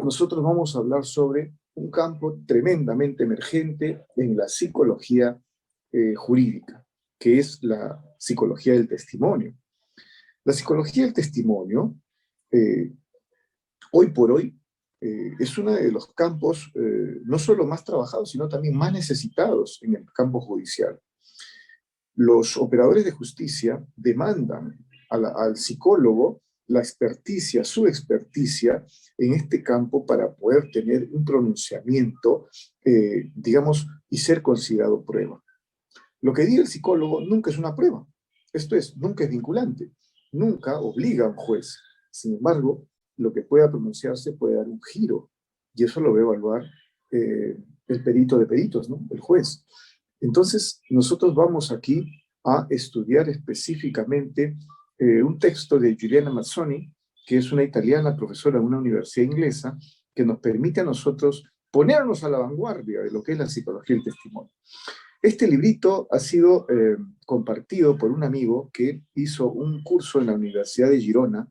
nosotros vamos a hablar sobre un campo tremendamente emergente en la psicología jurídica, que es la psicología del testimonio. La psicología del testimonio, hoy por hoy, es uno de los campos no solo más trabajados, sino también más necesitados en el campo judicial. Los operadores de justicia demandan al psicólogo la experticia, su experticia en este campo para poder tener un pronunciamiento, digamos, y ser considerado prueba. Lo que diga el psicólogo nunca es una prueba. Esto es, nunca es vinculante, nunca obliga a un juez. Sin embargo, lo que pueda pronunciarse puede dar un giro, y eso lo va a evaluar el perito de peritos, ¿no? El juez. Entonces, nosotros vamos aquí a estudiar específicamente un texto de Giuliana Mazzoni, que es una italiana profesora en una universidad inglesa, que nos permite a nosotros ponernos a la vanguardia de lo que es la psicología del testimonio. Este librito ha sido compartido por un amigo que hizo un curso en la Universidad de Girona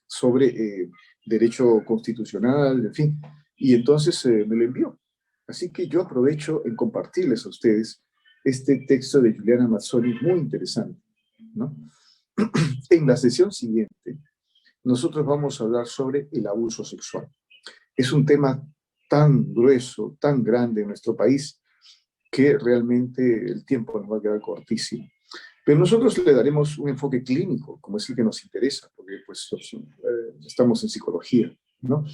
sobre derecho constitucional, en fin, y entonces me lo envió. Así que yo aprovecho en compartirles a ustedes este texto de Giuliana Mazzoni, muy interesante, ¿no? En la sesión siguiente, nosotros vamos a hablar sobre el abuso sexual. Es un tema tan grueso, tan grande en nuestro país, que realmente el tiempo nos va a quedar cortísimo. Pero nosotros le daremos un enfoque clínico, como es el que nos interesa, porque pues, estamos en psicología, ¿no?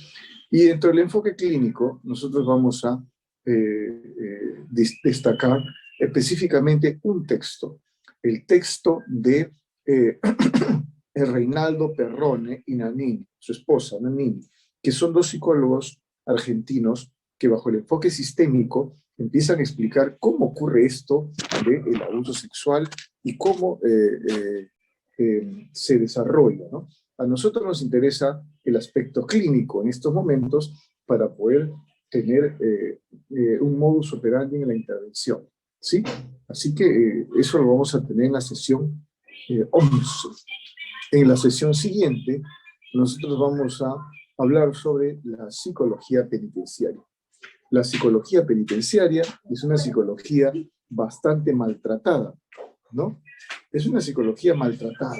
Y dentro del enfoque clínico, nosotros vamos a destacar específicamente un texto, el texto de Reinaldo Perrone y Nannini, su esposa Nannini, que son dos psicólogos argentinos que bajo el enfoque sistémico empiezan a explicar cómo ocurre esto del abuso sexual y cómo se desarrolla, ¿no? A nosotros nos interesa el aspecto clínico en estos momentos para poder tener un modus operandi en la intervención, ¿sí? Así que eso lo vamos a tener en la sesión 11. En la sesión siguiente, nosotros vamos a hablar sobre la psicología penitenciaria. La psicología penitenciaria es una psicología bastante maltratada, ¿no? Es una psicología maltratada.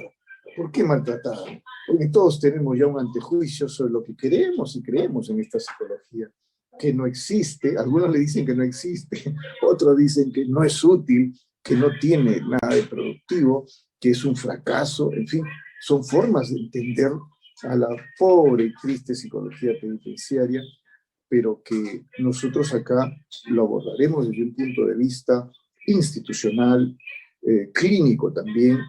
¿Por qué maltratada? Porque todos tenemos ya un antejuicio sobre lo que queremos y creemos en esta psicología, que no existe. Algunos le dicen que no existe, otros dicen que no es útil, que no tiene nada de productivo, que es un fracaso, en fin, son formas de entender a la pobre y triste psicología penitenciaria, pero que nosotros acá lo abordaremos desde un punto de vista institucional, clínico también,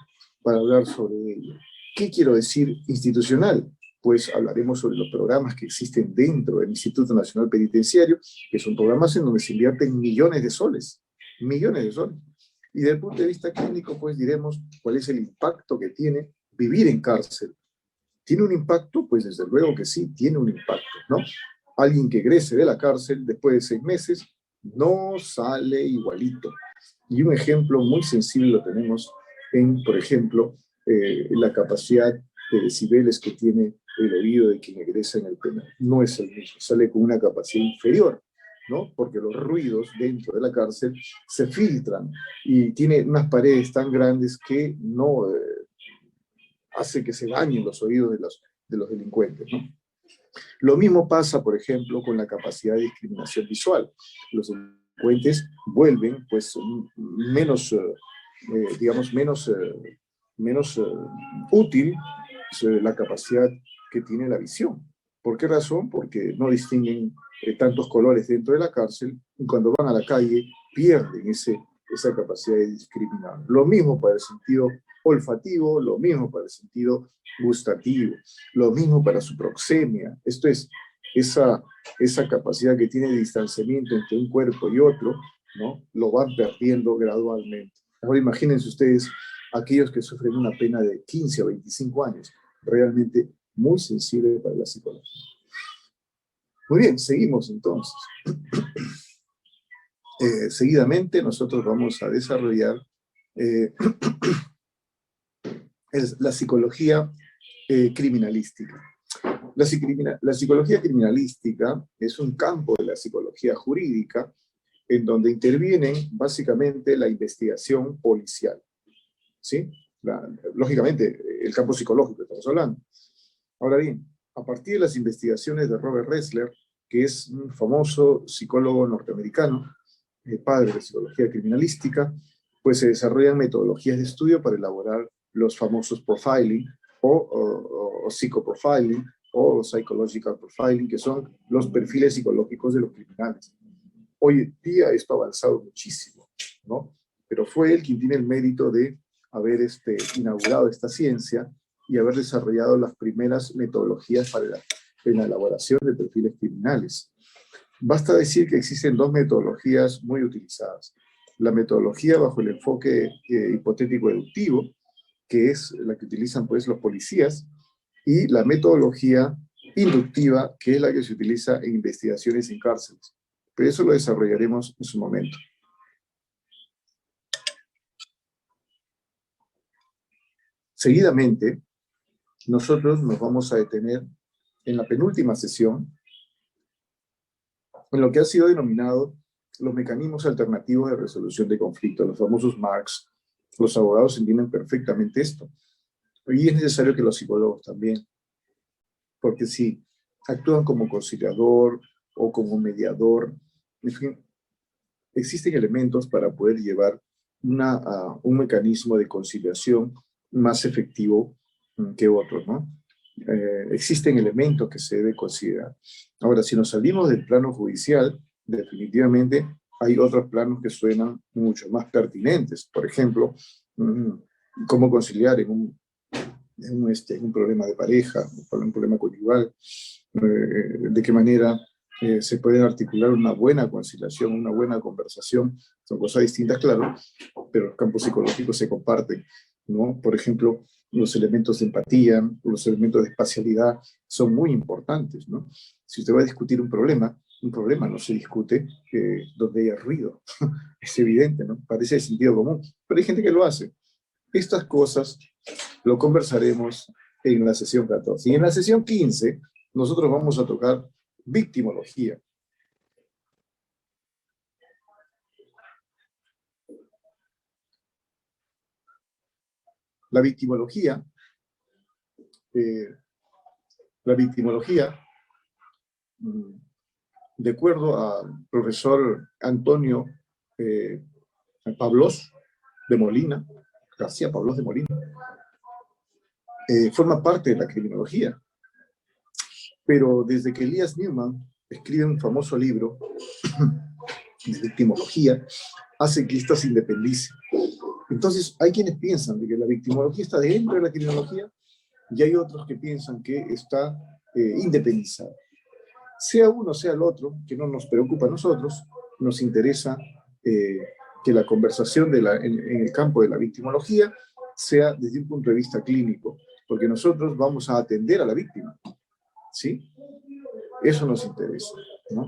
para hablar sobre ello. ¿Qué quiero decir institucional? Pues hablaremos sobre los programas que existen dentro del Instituto Nacional Penitenciario, que son programas en donde se invierten millones de soles, millones de soles. Y desde el punto de vista clínico, pues diremos cuál es el impacto que tiene vivir en cárcel. ¿Tiene un impacto? Pues desde luego que sí, tiene un impacto, ¿no? Alguien que egrese de la cárcel después de 6 meses no sale igualito. Y un ejemplo muy sensible lo tenemos en, por ejemplo, la capacidad de decibeles que tiene el oído de quien egresa en el penal. No es el mismo, sale con una capacidad inferior, ¿no? Porque los ruidos dentro de la cárcel se filtran y tiene unas paredes tan grandes que no hace que se dañen los oídos de los delincuentes, ¿no? Lo mismo pasa, por ejemplo, con la capacidad de discriminación visual. Los delincuentes vuelven, pues, menos, digamos, menos útil la capacidad que tiene la visión. ¿Por qué razón? Porque no distinguen tantos colores dentro de la cárcel y cuando van a la calle pierden esa capacidad de discriminar. Lo mismo para el sentido olfativo, lo mismo para el sentido gustativo, lo mismo para su proxemia. Esto es, esa capacidad que tiene de distanciamiento entre un cuerpo y otro, ¿no? Lo van perdiendo gradualmente. Ahora imagínense ustedes aquellos que sufren una pena de 15 o 25 años, realmente muy sensible para la psicología. Muy bien, seguimos entonces. Seguidamente nosotros vamos a desarrollar la psicología criminalística. La psicología criminalística es un campo de la psicología jurídica en donde intervienen básicamente la investigación policial, ¿sí? Lógicamente, el campo psicológico estamos hablando. Ahora bien, a partir de las investigaciones de Robert Ressler, que es un famoso psicólogo norteamericano, padre de psicología criminalística, pues se desarrollan metodologías de estudio para elaborar los famosos profiling o psicoprofiling o psychological profiling, que son los perfiles psicológicos de los criminales. Hoy en día esto ha avanzado muchísimo, ¿no? Pero fue él quien tiene el mérito de haber inaugurado esta ciencia y haber desarrollado las primeras metodologías para la elaboración de perfiles criminales. Basta decir que existen dos metodologías muy utilizadas. La metodología bajo el enfoque hipotético-deductivo, que es la que utilizan pues los policías, y la metodología inductiva, que es la que se utiliza en investigaciones en cárceles. Pero eso lo desarrollaremos en su momento. Seguidamente, nosotros nos vamos a detener en la penúltima sesión, en lo que ha sido denominado los mecanismos alternativos de resolución de conflictos, los famosos MARCs. Los abogados entienden perfectamente esto. Y es necesario que los psicólogos también, porque si actúan como conciliador o como mediador, en fin, existen elementos para poder llevar un mecanismo de conciliación más efectivo que otros, ¿no? Existen elementos que se debe considerar. Ahora, si nos salimos del plano judicial, definitivamente hay otros planos que suenan mucho más pertinentes. Por ejemplo, cómo conciliar en un problema de pareja, un problema conyugal, de qué manera se puede articular una buena conciliación, una buena conversación. Son cosas distintas, claro, pero los campos psicológicos se comparten, ¿no? Por ejemplo, los elementos de empatía, los elementos de espacialidad son muy importantes, ¿no? Si usted va a discutir un problema no se discute donde haya ruido. Es evidente, ¿no? Parece de sentido común, pero hay gente que lo hace. Estas cosas lo conversaremos en la sesión 14. Y en la sesión 15, nosotros vamos a tocar victimología. La victimología, de acuerdo al profesor Antonio Pablos de Molina, García Pablos de Molina, forma parte de la criminología. Pero desde que Elias Newman escribe un famoso libro de victimología, hace que ésta se independice. Entonces, hay quienes piensan de que la victimología está dentro de la criminología y hay otros que piensan que está independizada. Sea uno, sea el otro, que no nos preocupa a nosotros, nos interesa que la conversación en el campo de la victimología sea desde un punto de vista clínico, porque nosotros vamos a atender a la víctima, ¿sí? Eso nos interesa, ¿no?